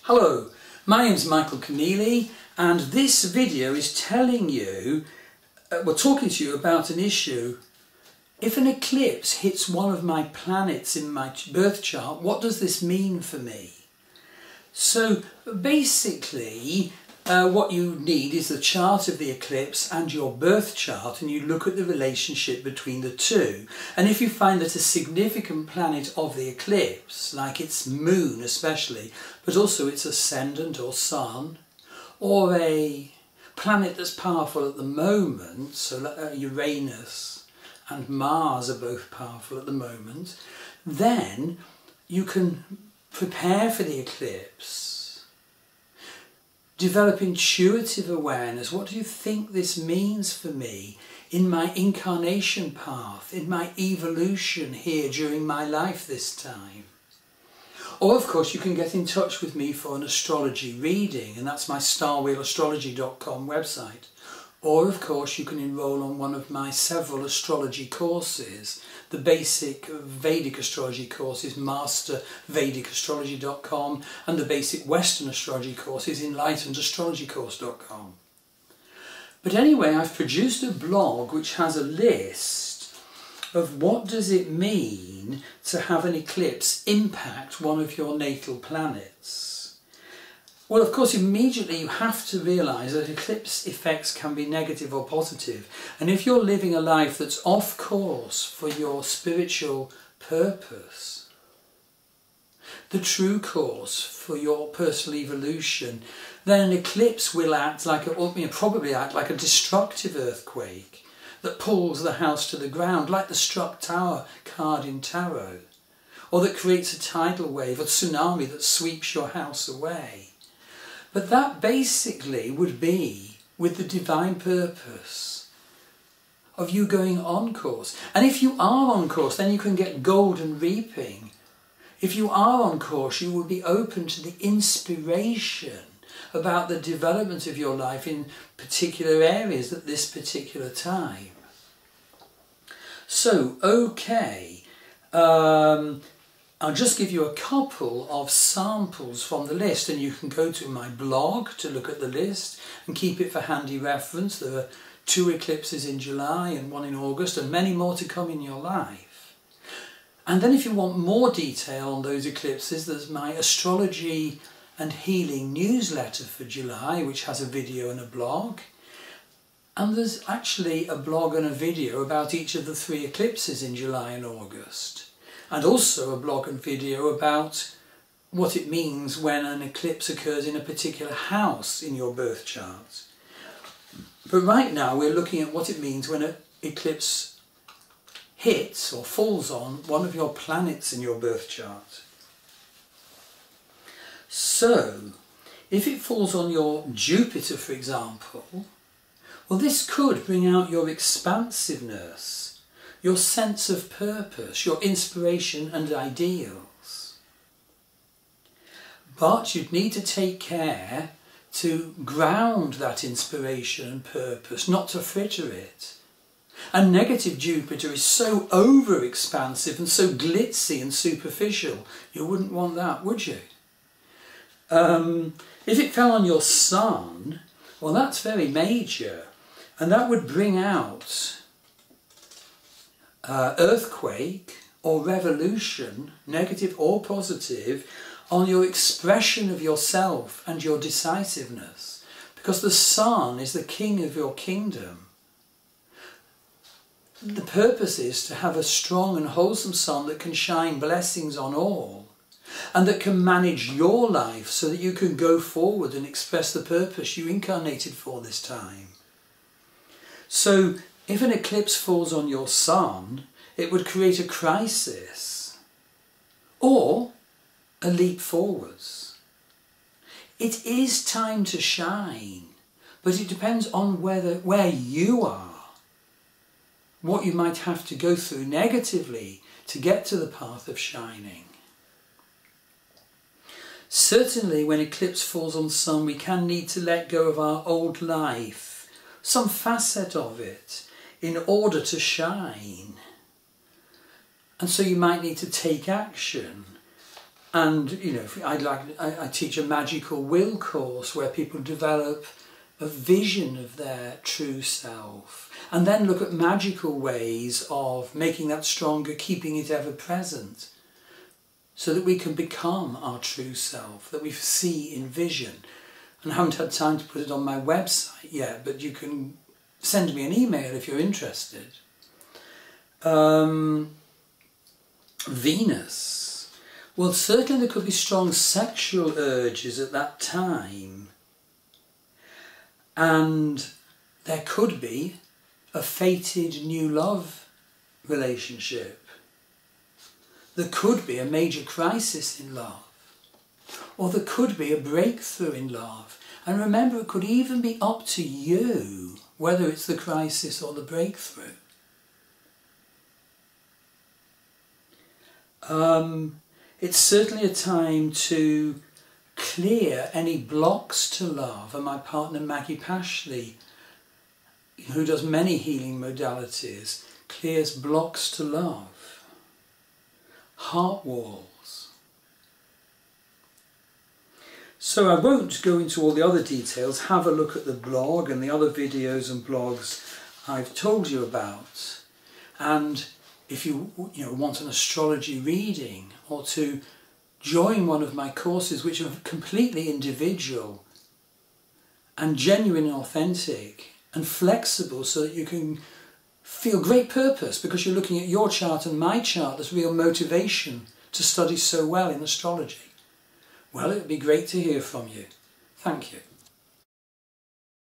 Hello, my name's Michael Conneely, and this video is telling you, we're talking to you about an issue. If an eclipse hits one of my planets in my birth chart, what does this mean for me? So basically, what you need is the chart of the eclipse and your birth chart, and you look at the relationship between the two. And if you find that a significant planet of the eclipse, like its moon especially, but also its ascendant or sun, or a planet that's powerful at the moment, so Uranus and Mars are both powerful at the moment, then you can prepare for the eclipse. Develop intuitive awareness. What do you think this means for me in my incarnation path, in my evolution here during my life this time? Or of course you can get in touch with me for an astrology reading, and that's my starwheelastrology.com website. Or of course you can enroll on one of my several astrology courses. The basic Vedic astrology course is mastervedicastrology.com, and the basic Western astrology course is enlightenedastrologycourse.com. But anyway, I've produced a blog which has a list of what does it mean to have an eclipse impact one of your natal planets. Well, of course, immediately you have to realise that eclipse effects can be negative or positive. And if you're living a life that's off course for your spiritual purpose, the true course for your personal evolution, then an eclipse will act like probably act like a destructive earthquake that pulls the house to the ground, like the struck tower card in tarot, or that creates a tidal wave, a tsunami that sweeps your house away. But that basically would be with the divine purpose of you going on course. And if you are on course, then you can get golden reaping. If you are on course, you will be open to the inspiration about the development of your life in particular areas at this particular time. So, okay. I'll just give you a couple of samples from the list, and you can go to my blog to look at the list and keep it for handy reference. There are 2 eclipses in July and 1 in August, and many more to come in your life. And then if you want more detail on those eclipses, there's my astrology and healing newsletter for July, which has a video and a blog. And there's actually a blog and a video about each of the 3 eclipses in July and August. And also a blog and video about what it means when an eclipse occurs in a particular house in your birth chart. But right now we're looking at what it means when an eclipse hits or falls on one of your planets in your birth chart. So, if it falls on your Jupiter, for example, well, this could bring out your expansiveness, your sense of purpose, your inspiration and ideals. But you'd need to take care to ground that inspiration and purpose, not to fritter it. And negative Jupiter is so over-expansive and so glitzy and superficial, you wouldn't want that, would you? If it fell on your Sun, well, that's very major, and that would bring out earthquake or revolution, negative or positive, on your expression of yourself and your decisiveness, because the Sun is the king of your kingdom. The purpose is to have a strong and wholesome Sun that can shine blessings on all, and that can manage your life so that you can go forward and express the purpose you incarnated for this time. So if an eclipse falls on your Sun, it would create a crisis or a leap forwards. It is time to shine, but it depends on where you are, what you might have to go through negatively to get to the path of shining. Certainly when eclipse falls on Sun, we can need to let go of our old life, some facet of it, in order to shine. And so you might need to take action And, you know, I teach a magical will course where people develop a vision of their true self and then look at magical ways of making that stronger, keeping it ever present, so that we can become our true self, that we see in vision. And I haven't had time to put it on my website yet, but you can send me an email if you're interested. Venus. Well, certainly there could be strong sexual urges at that time. And there could be a fated new love relationship. There could be a major crisis in love. Or there could be a breakthrough in love. And remember, it could even be up to you whether it's the crisis or the breakthrough. It's certainly a time to clear any blocks to love. And my partner Maggie Pashley, who does many healing modalities, clears blocks to love, heart walls. So I won't go into all the other details. Have a look at the blog and the other videos and blogs I've told you about. And if you want an astrology reading or to join one of my courses, which are completely individual and genuine and authentic and flexible, so that you can feel great purpose because you're looking at your chart and my chart, there's real motivation to study so well in astrology. Well, it would be great to hear from you. Thank you.